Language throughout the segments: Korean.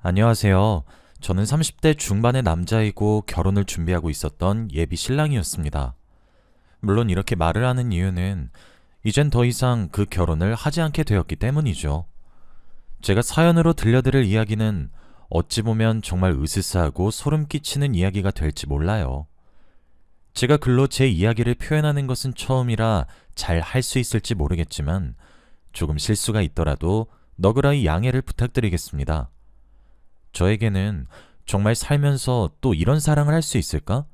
안녕하세요. 저는 30대 중반의 남자이고 결혼을 준비하고 있었던 예비 신랑이었습니다. 물론 이렇게 말을 하는 이유는 이젠 더 이상 그 결혼을 하지 않게 되었기 때문이죠. 제가 사연으로 들려드릴 이야기는 어찌 보면 정말 으스스하고 소름 끼치는 이야기가 될지 몰라요. 제가 글로 제 이야기를 표현하는 것은 처음이라 잘 할 수 있을지 모르겠지만 조금 실수가 있더라도 너그러이 양해를 부탁드리겠습니다. 저에게는 정말 살면서 또 이런 사랑을 할 수 있을까?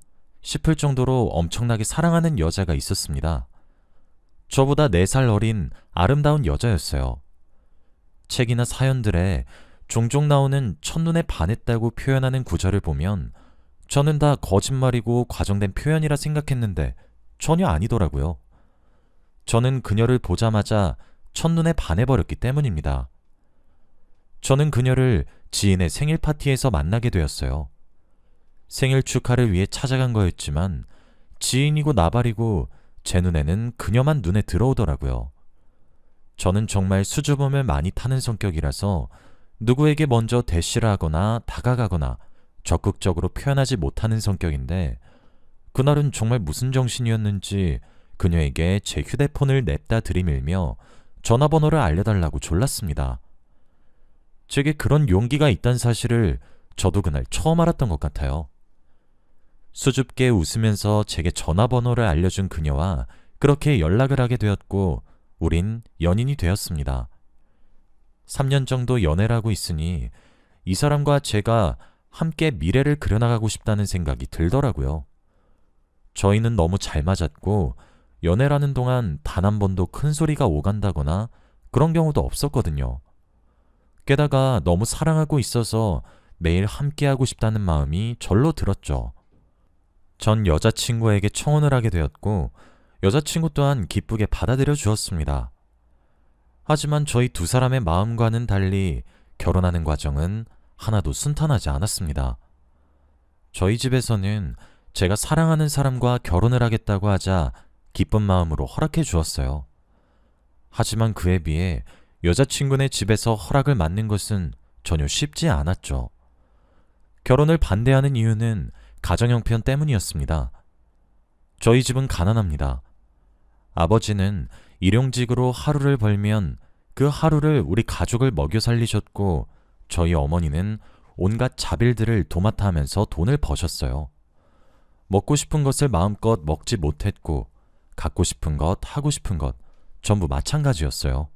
싶을 정도로 엄청나게 사랑하는 여자가 있었습니다. 저보다 4살 어린 아름다운 여자였어요. 책이나 사연들에 종종 나오는 첫눈에 반했다고 표현하는 구절을 보면 저는 다 거짓말이고 과정된 표현이라 생각했는데 전혀 아니더라고요. 저는 그녀를 보자마자 첫눈에 반해버렸기 때문입니다. 저는 그녀를 지인의 생일 파티에서 만나게 되었어요. 생일 축하를 위해 찾아간 거였지만 지인이고 나발이고 제 눈에는 그녀만 눈에 들어오더라고요. 저는 정말 수줍음을 많이 타는 성격이라서 누구에게 먼저 대시를 하거나 다가가거나 적극적으로 표현하지 못하는 성격인데 그날은 정말 무슨 정신이었는지 그녀에게 제 휴대폰을 냅다 들이밀며 전화번호를 알려달라고 졸랐습니다. 제게 그런 용기가 있다는 사실을 저도 그날 처음 알았던 것 같아요. 수줍게 웃으면서 제게 전화번호를 알려준 그녀와 그렇게 연락을 하게 되었고 우린 연인이 되었습니다. 3년 정도 연애를 하고 있으니 이 사람과 제가 함께 미래를 그려나가고 싶다는 생각이 들더라고요. 저희는 너무 잘 맞았고 연애라는 동안 단 한 번도 큰 소리가 오간다거나 그런 경우도 없었거든요. 게다가 너무 사랑하고 있어서 매일 함께하고 싶다는 마음이 절로 들었죠. 전 여자친구에게 청혼을 하게 되었고 여자친구 또한 기쁘게 받아들여 주었습니다. 하지만 저희 두 사람의 마음과는 달리 결혼하는 과정은 하나도 순탄하지 않았습니다. 저희 집에서는 제가 사랑하는 사람과 결혼을 하겠다고 하자 기쁜 마음으로 허락해 주었어요. 하지만 그에 비해 여자친구네 집에서 허락을 받는 것은 전혀 쉽지 않았죠. 결혼을 반대하는 이유는 가정 형편 때문이었습니다. 저희 집은 가난합니다. 아버지는 일용직으로 하루를 벌면 그 하루를 우리 가족을 먹여 살리셨고 저희 어머니는 온갖 자빌들을 도맡아 하면서 돈을 버셨어요. 먹고 싶은 것을 마음껏 먹지 못했고 갖고 싶은 것, 하고 싶은 것 전부 마찬가지였어요.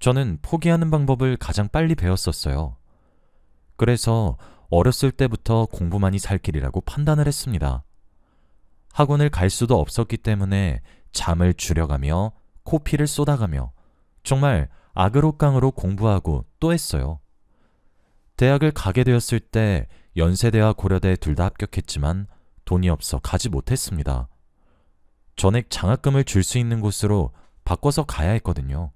저는 포기하는 방법을 가장 빨리 배웠었어요. 그래서 어렸을 때부터 공부만이 살 길이라고 판단을 했습니다. 학원을 갈 수도 없었기 때문에 잠을 줄여가며 코피를 쏟아가며 정말 악으로 깡으로 공부하고 또 했어요. 대학을 가게 되었을 때 연세대와 고려대 둘 다 합격했지만 돈이 없어 가지 못했습니다. 전액 장학금을 줄 수 있는 곳으로 바꿔서 가야 했거든요.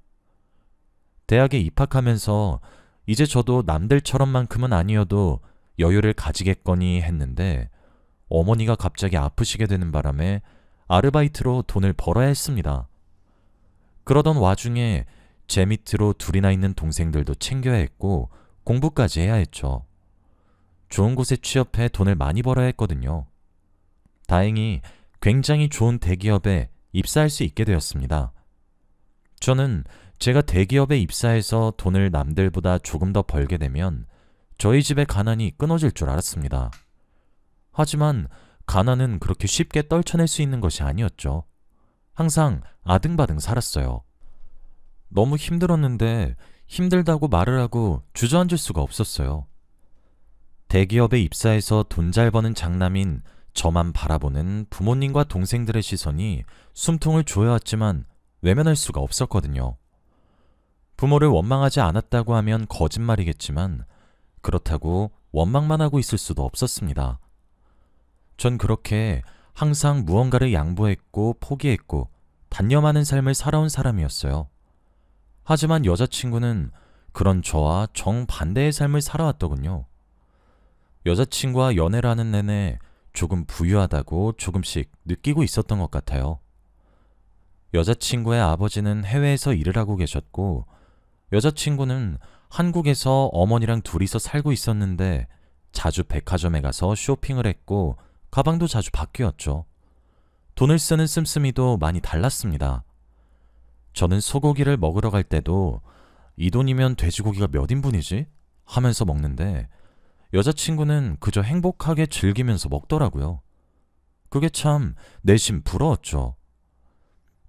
대학에 입학하면서 이제 저도 남들처럼만큼은 아니어도 여유를 가지겠거니 했는데 어머니가 갑자기 아프시게 되는 바람에 아르바이트로 돈을 벌어야 했습니다. 그러던 와중에 제 밑으로 둘이나 있는 동생들도 챙겨야 했고 공부까지 해야 했죠. 좋은 곳에 취업해 돈을 많이 벌어야 했거든요. 다행히 굉장히 좋은 대기업에 입사할 수 있게 되었습니다. 저는 제가 대기업에 입사해서 돈을 남들보다 조금 더 벌게 되면 저희 집의 가난이 끊어질 줄 알았습니다. 하지만 가난은 그렇게 쉽게 떨쳐낼 수 있는 것이 아니었죠. 항상 아등바등 살았어요. 너무 힘들었는데 힘들다고 말을 하고 주저앉을 수가 없었어요. 대기업에 입사해서 돈 잘 버는 장남인 저만 바라보는 부모님과 동생들의 시선이 숨통을 조여왔지만 외면할 수가 없었거든요. 부모를 원망하지 않았다고 하면 거짓말이겠지만 그렇다고 원망만 하고 있을 수도 없었습니다. 전 그렇게 항상 무언가를 양보했고 포기했고 단념하는 삶을 살아온 사람이었어요. 하지만 여자친구는 그런 저와 정반대의 삶을 살아왔더군요. 여자친구와 연애를 하는 내내 조금 부유하다고 조금씩 느끼고 있었던 것 같아요. 여자친구의 아버지는 해외에서 일을 하고 계셨고 여자친구는 한국에서 어머니랑 둘이서 살고 있었는데 자주 백화점에 가서 쇼핑을 했고 가방도 자주 바뀌었죠. 돈을 쓰는 씀씀이도 많이 달랐습니다. 저는 소고기를 먹으러 갈 때도 이 돈이면 돼지고기가 몇 인분이지? 하면서 먹는데 여자친구는 그저 행복하게 즐기면서 먹더라고요. 그게 참 내심 부러웠죠.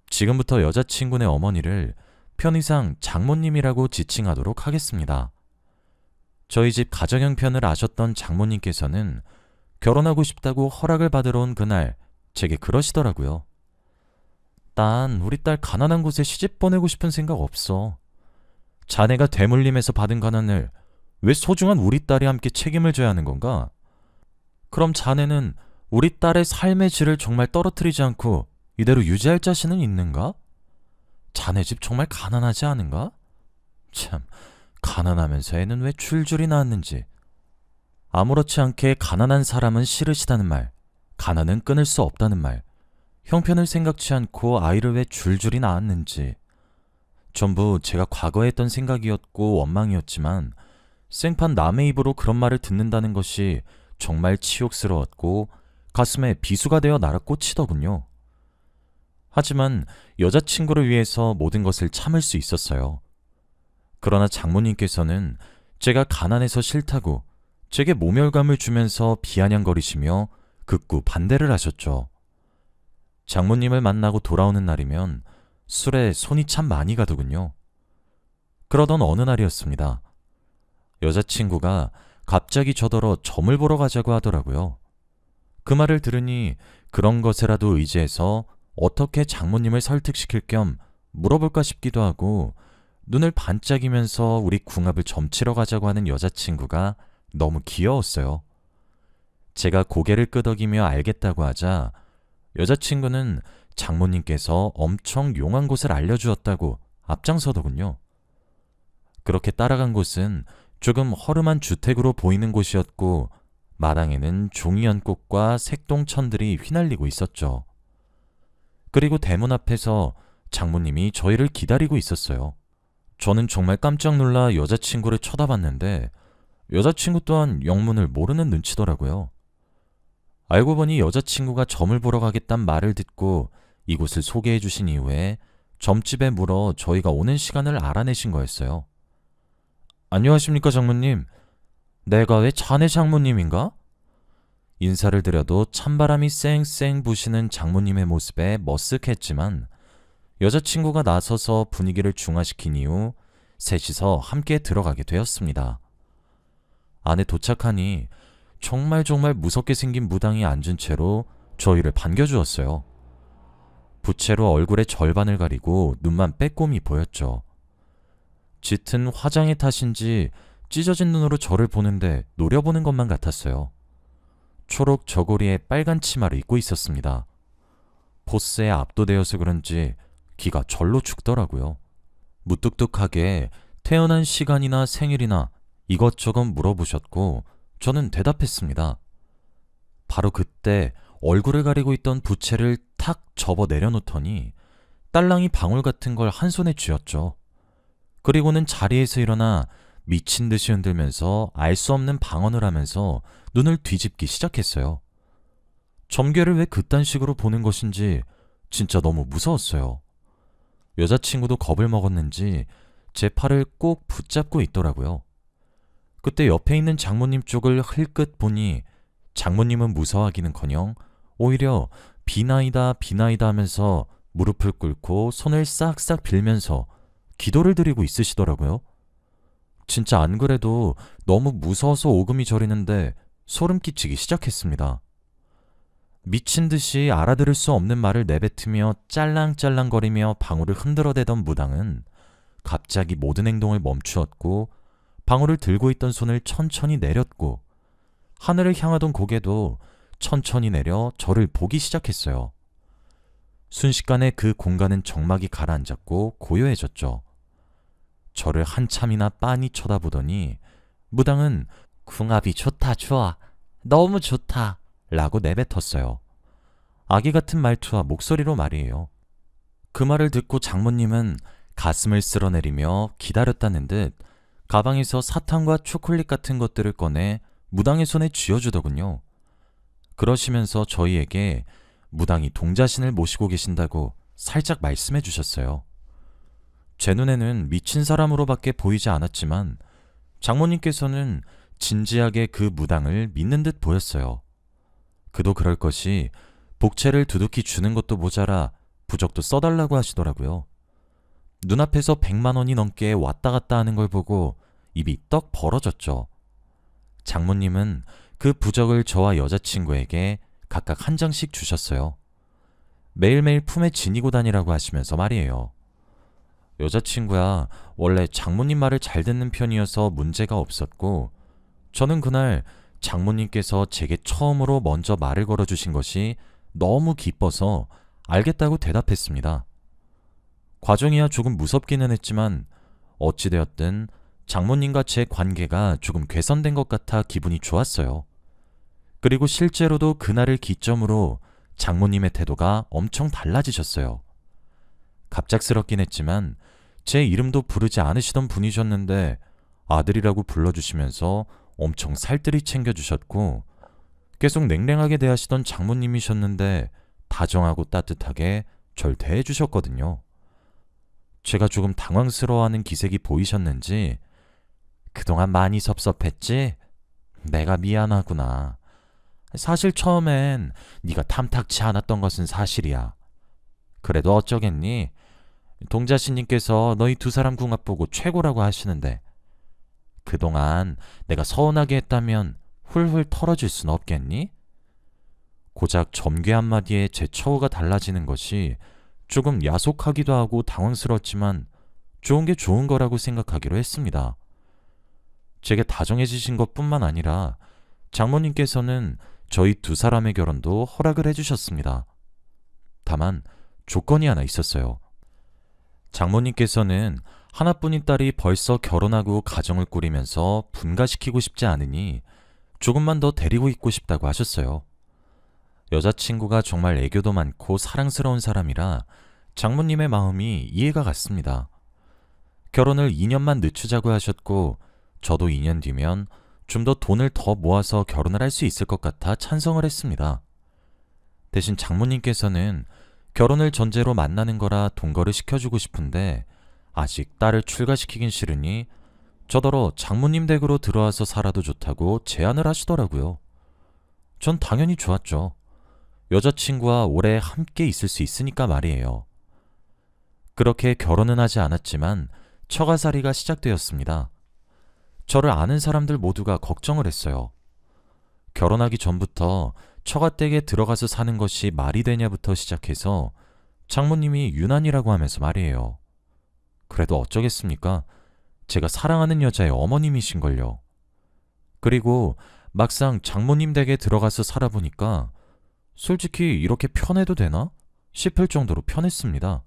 지금부터 여자친구네 어머니를 편의상 장모님이라고 지칭하도록 하겠습니다. 저희 집 가정 형편을 아셨던 장모님께서는 결혼하고 싶다고 허락을 받으러 온 그날 제게 그러시더라고요. 난 우리 딸 가난한 곳에 시집 보내고 싶은 생각 없어. 자네가 대물림에서 받은 가난을 왜 소중한 우리 딸이 함께 책임을 져야 하는 건가? 그럼 자네는 우리 딸의 삶의 질을 정말 떨어뜨리지 않고 이대로 유지할 자신은 있는가? 자네 집 정말 가난하지 않은가? 참, 가난하면서 애는 왜 줄줄이 낳았는지. 아무렇지 않게 가난한 사람은 싫으시다는 말, 가난은 끊을 수 없다는 말, 형편을 생각지 않고 아이를 왜 줄줄이 낳았는지. 전부 제가 과거에 했던 생각이었고 원망이었지만 생판 남의 입으로 그런 말을 듣는다는 것이 정말 치욕스러웠고 가슴에 비수가 되어 날아 꽂히더군요. 하지만 여자친구를 위해서 모든 것을 참을 수 있었어요. 그러나 장모님께서는 제가 가난해서 싫다고 제게 모멸감을 주면서 비아냥거리시며 극구 반대를 하셨죠. 장모님을 만나고 돌아오는 날이면 술에 손이 참 많이 가더군요. 그러던 어느 날이었습니다. 여자친구가 갑자기 저더러 점을 보러 가자고 하더라고요. 그 말을 들으니 그런 것에라도 의지해서 어떻게 장모님을 설득시킬 겸 물어볼까 싶기도 하고 눈을 반짝이면서 우리 궁합을 점치러 가자고 하는 여자친구가 너무 귀여웠어요. 제가 고개를 끄덕이며 알겠다고 하자 여자친구는 장모님께서 엄청 용한 곳을 알려주었다고 앞장서더군요. 그렇게 따라간 곳은 조금 허름한 주택으로 보이는 곳이었고 마당에는 종이연꽃과 색동천들이 휘날리고 있었죠. 그리고 대문 앞에서 장모님이 저희를 기다리고 있었어요. 저는 정말 깜짝 놀라 여자친구를 쳐다봤는데 여자친구 또한 영문을 모르는 눈치더라고요. 알고 보니 여자친구가 점을 보러 가겠단 말을 듣고 이곳을 소개해 주신 이후에 점집에 물어 저희가 오는 시간을 알아내신 거였어요. 안녕하십니까 장모님. 내가 왜 자네 장모님인가? 인사를 드려도 찬바람이 쌩쌩 부시는 장모님의 모습에 머쓱했지만 여자친구가 나서서 분위기를 중화시킨 이후 셋이서 함께 들어가게 되었습니다. 안에 도착하니 정말 무섭게 생긴 무당이 앉은 채로 저희를 반겨주었어요. 부채로 얼굴의 절반을 가리고 눈만 빼꼼히 보였죠. 짙은 화장의 탓인지 찢어진 눈으로 저를 보는데 노려보는 것만 같았어요. 초록 저고리에 빨간 치마를 입고 있었습니다. 포스에 압도되어서 그런지 기가 절로 죽더라고요. 무뚝뚝하게 태어난 시간이나 생일이나 이것저것 물어보셨고 저는 대답했습니다. 바로 그때 얼굴을 가리고 있던 부채를 탁 접어 내려놓더니 딸랑이 방울 같은 걸 한 손에 쥐었죠. 그리고는 자리에서 일어나 미친 듯이 흔들면서 알 수 없는 방언을 하면서 눈을 뒤집기 시작했어요. 점괘를 왜 그딴 식으로 보는 것인지 진짜 너무 무서웠어요. 여자친구도 겁을 먹었는지 제 팔을 꼭 붙잡고 있더라고요. 그때 옆에 있는 장모님 쪽을 흘끗 보니 장모님은 무서워하기는커녕 오히려 비나이다 하면서 무릎을 꿇고 손을 싹싹 빌면서 기도를 드리고 있으시더라고요. 진짜 안 그래도 너무 무서워서 오금이 저리는데 소름 끼치기 시작했습니다. 미친 듯이 알아들을 수 없는 말을 내뱉으며 짤랑짤랑거리며 방울을 흔들어대던 무당은 갑자기 모든 행동을 멈추었고 방울을 들고 있던 손을 천천히 내렸고 하늘을 향하던 고개도 천천히 내려 저를 보기 시작했어요. 순식간에 그 공간은 정막이 가라앉았고 고요해졌죠. 저를 한참이나 빤히 쳐다보더니 무당은 궁합이 좋아. 너무 좋다. 라고 내뱉었어요. 아기 같은 말투와 목소리로 말이에요. 그 말을 듣고 장모님은 가슴을 쓸어내리며 기다렸다는 듯 가방에서 사탕과 초콜릿 같은 것들을 꺼내 무당의 손에 쥐어주더군요. 그러시면서 저희에게 무당이 동자신을 모시고 계신다고 살짝 말씀해 주셨어요. 제 눈에는 미친 사람으로밖에 보이지 않았지만 장모님께서는 진지하게 그 무당을 믿는 듯 보였어요. 그도 그럴 것이 복채를 두둑히 주는 것도 모자라 부적도 써달라고 하시더라고요. 눈앞에서 100만 원이 넘게 왔다 갔다 하는 걸 보고 입이 떡 벌어졌죠. 장모님은 그 부적을 저와 여자친구에게 각각 한 장씩 주셨어요. 매일매일 품에 지니고 다니라고 하시면서 말이에요. 여자친구야, 원래 장모님 말을 잘 듣는 편이어서 문제가 없었고, 저는 그날 장모님께서 제게 처음으로 먼저 말을 걸어주신 것이 너무 기뻐서 알겠다고 대답했습니다. 과정이야 조금 무섭기는 했지만 어찌되었든 장모님과 제 관계가 조금 개선된 것 같아 기분이 좋았어요. 그리고 실제로도 그날을 기점으로 장모님의 태도가 엄청 달라지셨어요. 갑작스럽긴 했지만 제 이름도 부르지 않으시던 분이셨는데 아들이라고 불러주시면서 엄청 살뜰히 챙겨주셨고, 계속 냉랭하게 대하시던 장모님이셨는데 다정하고 따뜻하게 절 대해주셨거든요. 제가 조금 당황스러워하는 기색이 보이셨는지 그동안 많이 섭섭했지? 내가 미안하구나. 사실 처음엔 네가 탐탁치 않았던 것은 사실이야. 그래도 어쩌겠니? 동자신님께서 너희 두 사람 궁합 보고 최고라고 하시는데 그동안 내가 서운하게 했다면 훌훌 털어줄 순 없겠니? 고작 점괘 한마디에 제 처우가 달라지는 것이 조금 야속하기도 하고 당황스러웠지만 좋은 게 좋은 거라고 생각하기로 했습니다. 제게 다정해지신 것뿐만 아니라 장모님께서는 저희 두 사람의 결혼도 허락을 해주셨습니다. 다만 조건이 하나 있었어요. 장모님께서는 하나뿐인 딸이 벌써 결혼하고 가정을 꾸리면서 분가시키고 싶지 않으니 조금만 더 데리고 있고 싶다고 하셨어요. 여자친구가 정말 애교도 많고 사랑스러운 사람이라 장모님의 마음이 이해가 갔습니다. 결혼을 2년만 늦추자고 하셨고 저도 2년 뒤면 좀 더 돈을 더 모아서 결혼을 할 수 있을 것 같아 찬성을 했습니다. 대신 장모님께서는 결혼을 전제로 만나는 거라 동거를 시켜주고 싶은데 아직 딸을 출가시키긴 싫으니 저더러 장모님 댁으로 들어와서 살아도 좋다고 제안을 하시더라고요. 전 당연히 좋았죠. 여자친구와 오래 함께 있을 수 있으니까 말이에요. 그렇게 결혼은 하지 않았지만 처가살이가 시작되었습니다. 저를 아는 사람들 모두가 걱정을 했어요. 결혼하기 전부터 처가댁에 들어가서 사는 것이 말이 되냐부터 시작해서 장모님이 유난이라고 하면서 말이에요. 그래도 어쩌겠습니까? 제가 사랑하는 여자의 어머님이신걸요. 그리고 막상 장모님 댁에 들어가서 살아보니까 솔직히 이렇게 편해도 되나? 싶을 정도로 편했습니다.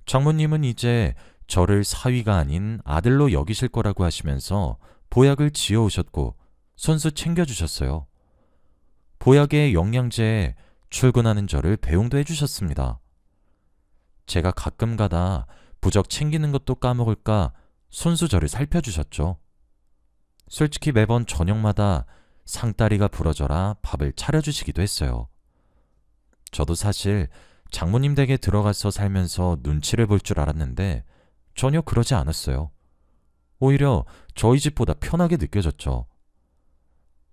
장모님은 이제 저를 사위가 아닌 아들로 여기실 거라고 하시면서 보약을 지어오셨고 손수 챙겨주셨어요. 보약의 영양제에 출근하는 저를 배웅도 해주셨습니다. 제가 가끔 가다 부적 챙기는 것도 까먹을까 손수 저를 살펴주셨죠. 솔직히 매번 저녁마다 상다리가 부러져라 밥을 차려주시기도 했어요. 저도 사실 장모님 댁에 들어가서 살면서 눈치를 볼 줄 알았는데 전혀 그러지 않았어요. 오히려 저희 집보다 편하게 느껴졌죠.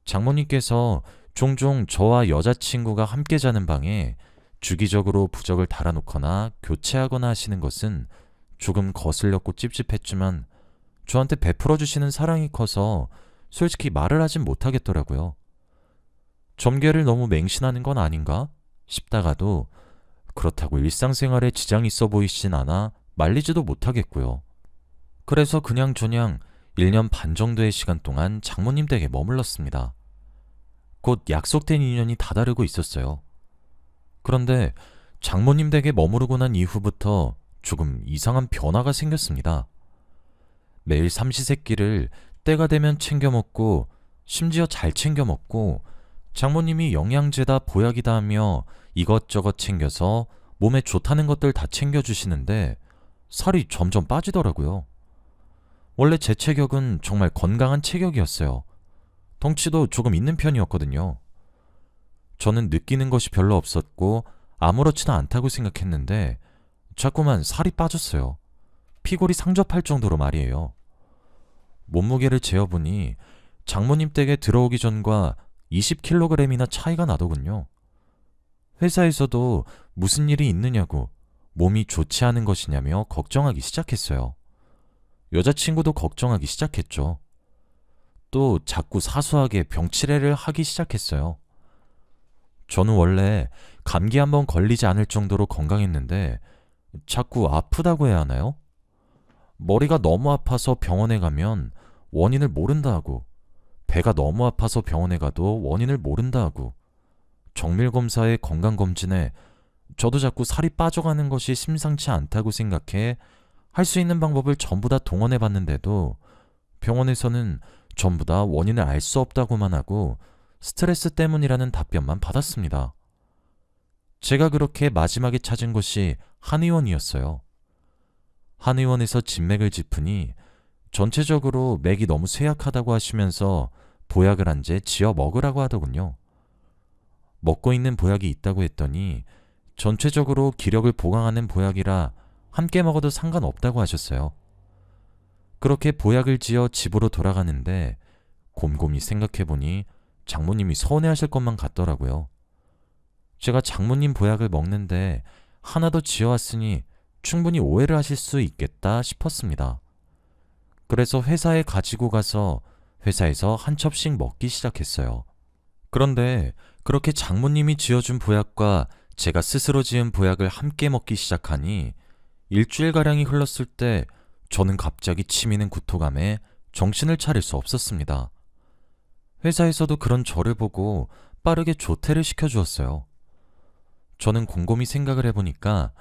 장모님께서 종종 저와 여자친구가 함께 자는 방에 주기적으로 부적을 달아놓거나 교체하거나 하시는 것은 조금 거슬렸고 찝찝했지만 저한테 베풀어 주시는 사랑이 커서 솔직히 말을 하진 못하겠더라고요. 점괘를 너무 맹신하는 건 아닌가 싶다가도 그렇다고 일상생활에 지장이 있어 보이진 않아 말리지도 못하겠고요. 그래서 그냥저냥 1년 반 정도의 시간 동안 장모님 댁에 머물렀습니다. 곧 약속된 인연이 다다르고 있었어요. 그런데 장모님 댁에 머무르고 난 이후부터 조금 이상한 변화가 생겼습니다. 매일 삼시세끼를 때가 되면 챙겨 먹고 심지어 잘 챙겨 먹고 장모님이 영양제다 보약이다 하며 이것저것 챙겨서 몸에 좋다는 것들 다 챙겨주시는데 살이 점점 빠지더라고요. 원래 제 체격은 정말 건강한 체격이었어요. 덩치도 조금 있는 편이었거든요. 저는 느끼는 것이 별로 없었고 아무렇지도 않다고 생각했는데 자꾸만 살이 빠졌어요. 피골이 상접할 정도로 말이에요. 몸무게를 재어보니 장모님 댁에 들어오기 전과 20kg이나 차이가 나더군요. 회사에서도 무슨 일이 있느냐고, 몸이 좋지 않은 것이냐며 걱정하기 시작했어요. 여자친구도 걱정하기 시작했죠. 또 자꾸 사소하게 병치레를 하기 시작했어요. 저는 원래 감기 한번 걸리지 않을 정도로 건강했는데 자꾸 아프다고 해야 하나요? 머리가 너무 아파서 병원에 가면 원인을 모른다 하고, 배가 너무 아파서 병원에 가도 원인을 모른다 하고, 정밀검사에 건강검진에 저도 자꾸 살이 빠져가는 것이 심상치 않다고 생각해 할 수 있는 방법을 전부 다 동원해 봤는데도 병원에서는 전부 다 원인을 알 수 없다고만 하고 스트레스 때문이라는 답변만 받았습니다. 제가 그렇게 마지막에 찾은 곳이 한의원이었어요. 한의원에서 진맥을 짚으니 전체적으로 맥이 너무 쇠약하다고 하시면서 보약을 한 제 지어 먹으라고 하더군요. 먹고 있는 보약이 있다고 했더니 전체적으로 기력을 보강하는 보약이라 함께 먹어도 상관없다고 하셨어요. 그렇게 보약을 지어 집으로 돌아가는데 곰곰이 생각해보니 장모님이 서운해하실 것만 같더라고요. 제가 장모님 보약을 먹는데 하나 더 지어왔으니 충분히 오해를 하실 수 있겠다 싶었습니다. 그래서 회사에 가지고 가서 회사에서 한 첩씩 먹기 시작했어요. 그런데 그렇게 장모님이 지어준 보약과 제가 스스로 지은 보약을 함께 먹기 시작하니 일주일가량이 흘렀을 때 저는 갑자기 치미는 구토감에 정신을 차릴 수 없었습니다. 회사에서도 그런 저를 보고 빠르게 조퇴를 시켜주었어요. 저는 곰곰이 생각을 해보니까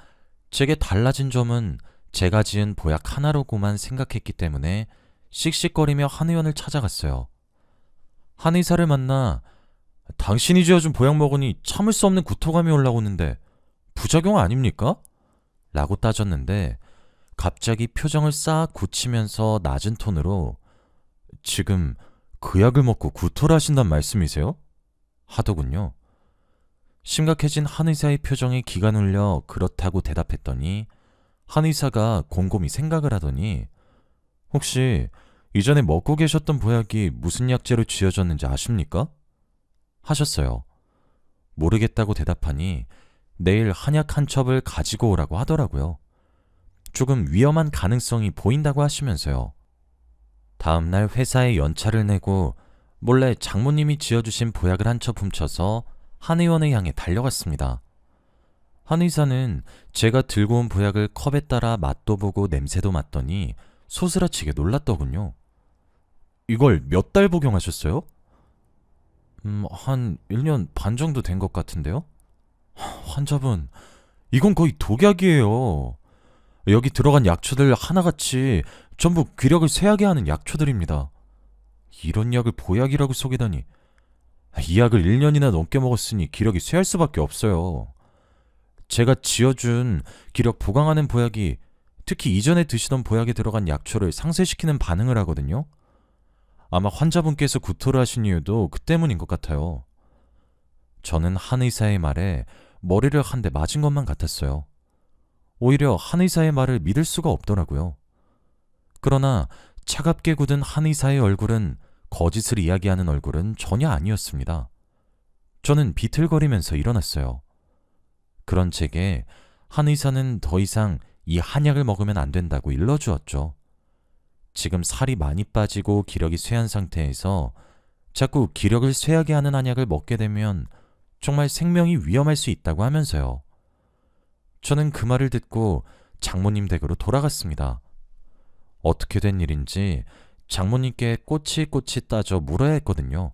제게 달라진 점은 제가 지은 보약 하나로고만 생각했기 때문에 씩씩거리며 한의원을 찾아갔어요. 한의사를 만나 당신이 지어준 보약 먹으니 참을 수 없는 구토감이 올라오는데 부작용 아닙니까? 라고 따졌는데 갑자기 표정을 싹 굳히면서 낮은 톤으로 지금 그 약을 먹고 구토를 하신단 말씀이세요? 하더군요. 심각해진 한의사의 표정에 기가 눌려 그렇다고 대답했더니 한의사가 곰곰이 생각을 하더니 혹시 이전에 먹고 계셨던 보약이 무슨 약재로 지어졌는지 아십니까? 하셨어요. 모르겠다고 대답하니 내일 한약 한 첩을 가지고 오라고 하더라고요. 조금 위험한 가능성이 보인다고 하시면서요. 다음날 회사에 연차를 내고 몰래 장모님이 지어주신 보약을 한 첩 훔쳐서 한의원을 향해 달려갔습니다. 한의사는 제가 들고 온 보약을 컵에 따라 맛도 보고 냄새도 맡더니 소스라치게 놀랐더군요. 이걸 몇 달 복용하셨어요? 한 1년 반 정도 된 것 같은데요? 환자분, 이건 거의 독약이에요. 여기 들어간 약초들 하나같이 전부 귀력을 쇠하게 하는 약초들입니다. 이런 약을 보약이라고 속이다니. 이 약을 1년이나 넘게 먹었으니 기력이 쇠할 수밖에 없어요. 제가 지어준 기력 보강하는 보약이 특히 이전에 드시던 보약에 들어간 약초를 상쇄시키는 반응을 하거든요. 아마 환자분께서 구토를 하신 이유도 그 때문인 것 같아요. 저는 한의사의 말에 머리를 한 대 맞은 것만 같았어요. 오히려 한의사의 말을 믿을 수가 없더라고요. 그러나 차갑게 굳은 한의사의 얼굴은 거짓을 이야기하는 얼굴은 전혀 아니었습니다. 저는 비틀거리면서 일어났어요. 그런 제게 한의사는 더 이상 이 한약을 먹으면 안 된다고 일러주었죠. 지금 살이 많이 빠지고 기력이 쇠한 상태에서 자꾸 기력을 쇠하게 하는 한약을 먹게 되면 정말 생명이 위험할 수 있다고 하면서요. 저는 그 말을 듣고 장모님 댁으로 돌아갔습니다. 어떻게 된 일인지 장모님께 꼬치꼬치 따져 물어야 했거든요.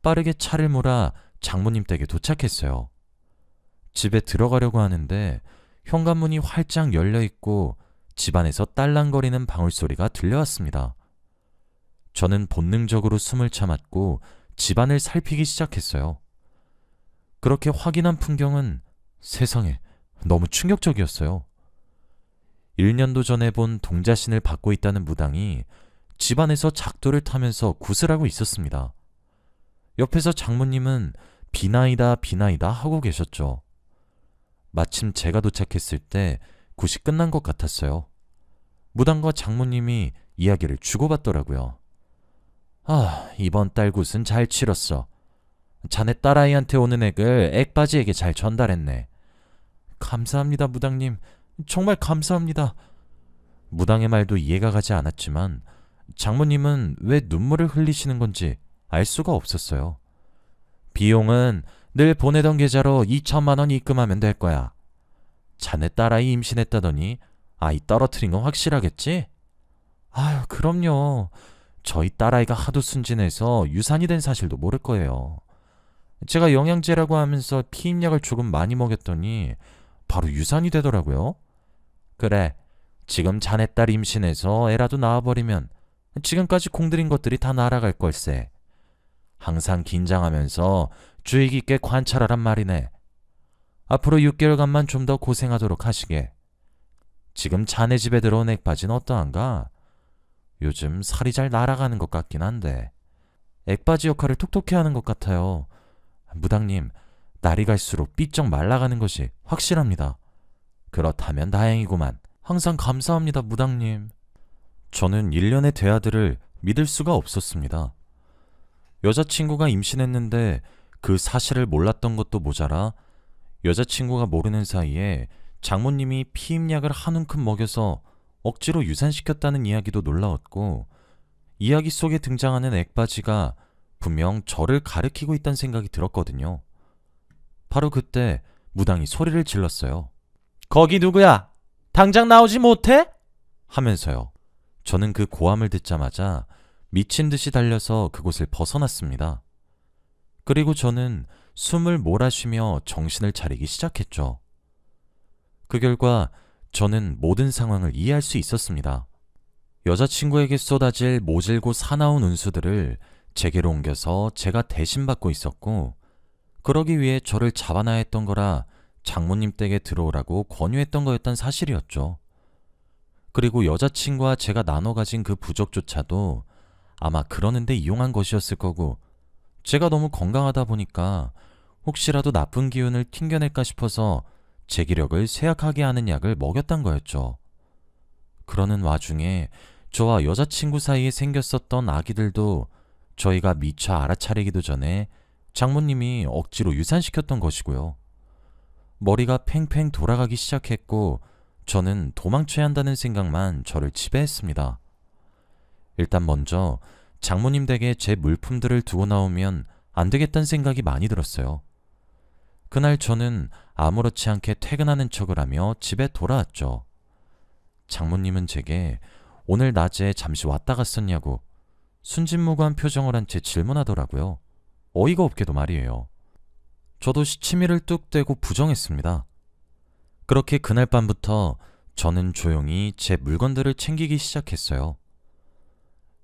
빠르게 차를 몰아 장모님 댁에 도착했어요. 집에 들어가려고 하는데 현관문이 활짝 열려있고 집안에서 딸랑거리는 방울소리가 들려왔습니다. 저는 본능적으로 숨을 참았고 집안을 살피기 시작했어요. 그렇게 확인한 풍경은 세상에 너무 충격적이었어요. 1년도 전에 본 동자신을 받고 있다는 무당이 집안에서 작두를 타면서 구슬하고 있었습니다. 옆에서 장모님은 비나이다 비나이다 하고 계셨죠. 마침 제가 도착했을 때 굿이 끝난 것 같았어요. 무당과 장모님이 이야기를 주고받더라고요. 이번 달 굿은 잘 치렀어. 자네 딸아이한테 오는 액을 액바지에게 잘 전달했네. 감사합니다, 무당님. 정말 감사합니다. 무당의 말도 이해가 가지 않았지만 장모님은 왜 눈물을 흘리시는 건지 알 수가 없었어요. 비용은 늘 보내던 계좌로 2천만 원 입금하면 될 거야. 자네 딸아이 임신했다더니 아이 떨어뜨린 건 확실하겠지? 그럼요. 저희 딸아이가 하도 순진해서 유산이 된 사실도 모를 거예요. 제가 영양제라고 하면서 피임약을 조금 많이 먹였더니 바로 유산이 되더라고요. 그래, 지금 자네 딸 임신해서 애라도 낳아버리면 지금까지 공들인 것들이 다 날아갈 걸세. 항상 긴장하면서 주의 깊게 관찰하란 말이네. 앞으로 6개월간만 좀 더 고생하도록 하시게. 지금 자네 집에 들어온 액바지는 어떠한가? 요즘 살이 잘 날아가는 것 같긴 한데 액바지 역할을 톡톡히 하는 것 같아요. 무당님, 날이 갈수록 삐쩍 말라가는 것이 확실합니다. 그렇다면 다행이구만. 항상 감사합니다, 무당님. 저는 1년의 대아들을 믿을 수가 없었습니다. 여자친구가 임신했는데 그 사실을 몰랐던 것도 모자라 여자친구가 모르는 사이에 장모님이 피임약을 한 움큼 먹여서 억지로 유산시켰다는 이야기도 놀라웠고, 이야기 속에 등장하는 액바지가 분명 저를 가리키고 있다는 생각이 들었거든요. 바로 그때 무당이 소리를 질렀어요. 거기 누구야? 당장 나오지 못해? 하면서요. 저는 그 고함을 듣자마자 미친 듯이 달려서 그곳을 벗어났습니다. 그리고 저는 숨을 몰아쉬며 정신을 차리기 시작했죠. 그 결과 저는 모든 상황을 이해할 수 있었습니다. 여자친구에게 쏟아질 모질고 사나운 운수들을 제게로 옮겨서 제가 대신 받고 있었고, 그러기 위해 저를 잡아놔야 했던 거라 장모님 댁에 들어오라고 권유했던 거였단 사실이었죠. 그리고 여자친구와 제가 나눠 가진 그 부적조차도 아마 그러는데 이용한 것이었을 거고, 제가 너무 건강하다 보니까 혹시라도 나쁜 기운을 튕겨낼까 싶어서 제 기력을 쇠약하게 하는 약을 먹였단 거였죠. 그러는 와중에 저와 여자친구 사이에 생겼었던 아기들도 저희가 미처 알아차리기도 전에 장모님이 억지로 유산시켰던 것이고요. 머리가 팽팽 돌아가기 시작했고 저는 도망쳐야 한다는 생각만 저를 지배했습니다. 일단 먼저 장모님 댁에 제 물품들을 두고 나오면 안 되겠다는 생각이 많이 들었어요. 그날 저는 아무렇지 않게 퇴근하는 척을 하며 집에 돌아왔죠. 장모님은 제게 오늘 낮에 잠시 왔다 갔었냐고 순진무구한 표정을 한 채 질문하더라고요. 어이가 없게도 말이에요. 저도 시치미를 뚝 떼고 부정했습니다. 그렇게 그날 밤부터 저는 조용히 제 물건들을 챙기기 시작했어요.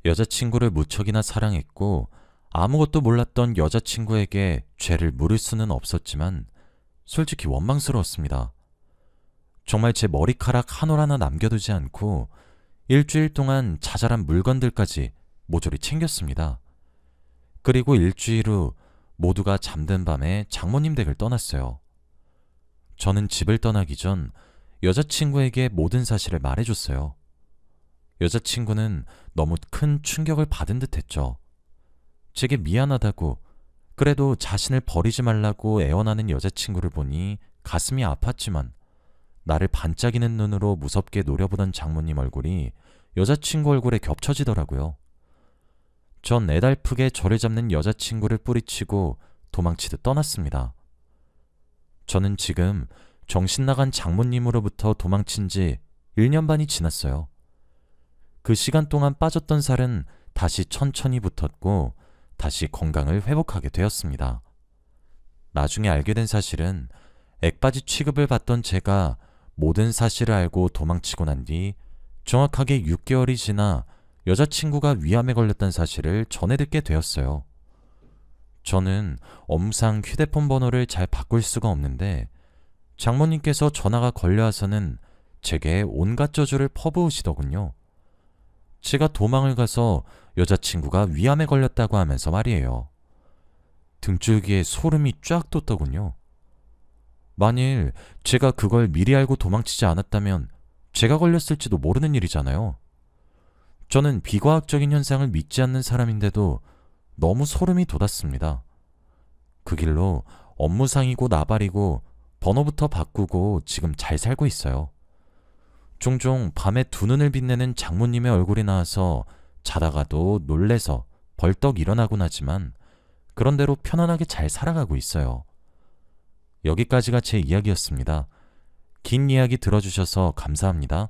여자친구를 무척이나 사랑했고 아무것도 몰랐던 여자친구에게 죄를 물을 수는 없었지만 솔직히 원망스러웠습니다. 정말 제 머리카락 한 올 하나 남겨두지 않고 일주일 동안 자잘한 물건들까지 모조리 챙겼습니다. 그리고 일주일 후 모두가 잠든 밤에 장모님 댁을 떠났어요. 저는 집을 떠나기 전 여자친구에게 모든 사실을 말해줬어요. 여자친구는 너무 큰 충격을 받은 듯 했죠. 제게 미안하다고, 그래도 자신을 버리지 말라고 애원하는 여자친구를 보니 가슴이 아팠지만 나를 반짝이는 눈으로 무섭게 노려보던 장모님 얼굴이 여자친구 얼굴에 겹쳐지더라고요. 전 애달프게 저를 잡는 여자친구를 뿌리치고 도망치듯 떠났습니다. 저는 지금 정신 나간 장모님으로부터 도망친 지 1년 반이 지났어요. 그 시간 동안 빠졌던 살은 다시 천천히 붙었고 다시 건강을 회복하게 되었습니다. 나중에 알게 된 사실은 액바지 취급을 받던 제가 모든 사실을 알고 도망치고 난 뒤 정확하게 6개월이 지나 여자친구가 위암에 걸렸다는 사실을 전해 듣게 되었어요. 저는 업무상 휴대폰 번호를 잘 바꿀 수가 없는데 장모님께서 전화가 걸려와서는 제게 온갖 저주를 퍼부으시더군요. 제가 도망을 가서 여자친구가 위암에 걸렸다고 하면서 말이에요. 등줄기에 소름이 쫙 돋더군요. 만일 제가 그걸 미리 알고 도망치지 않았다면 제가 걸렸을지도 모르는 일이잖아요. 저는 비과학적인 현상을 믿지 않는 사람인데도 너무 소름이 돋았습니다. 그 길로 업무상이고 나발이고 번호부터 바꾸고 지금 잘 살고 있어요. 종종 밤에 두 눈을 빛내는 장모님의 얼굴이 나와서 자다가도 놀래서 벌떡 일어나곤 하지만 그런대로 편안하게 잘 살아가고 있어요. 여기까지가 제 이야기였습니다. 긴 이야기 들어주셔서 감사합니다.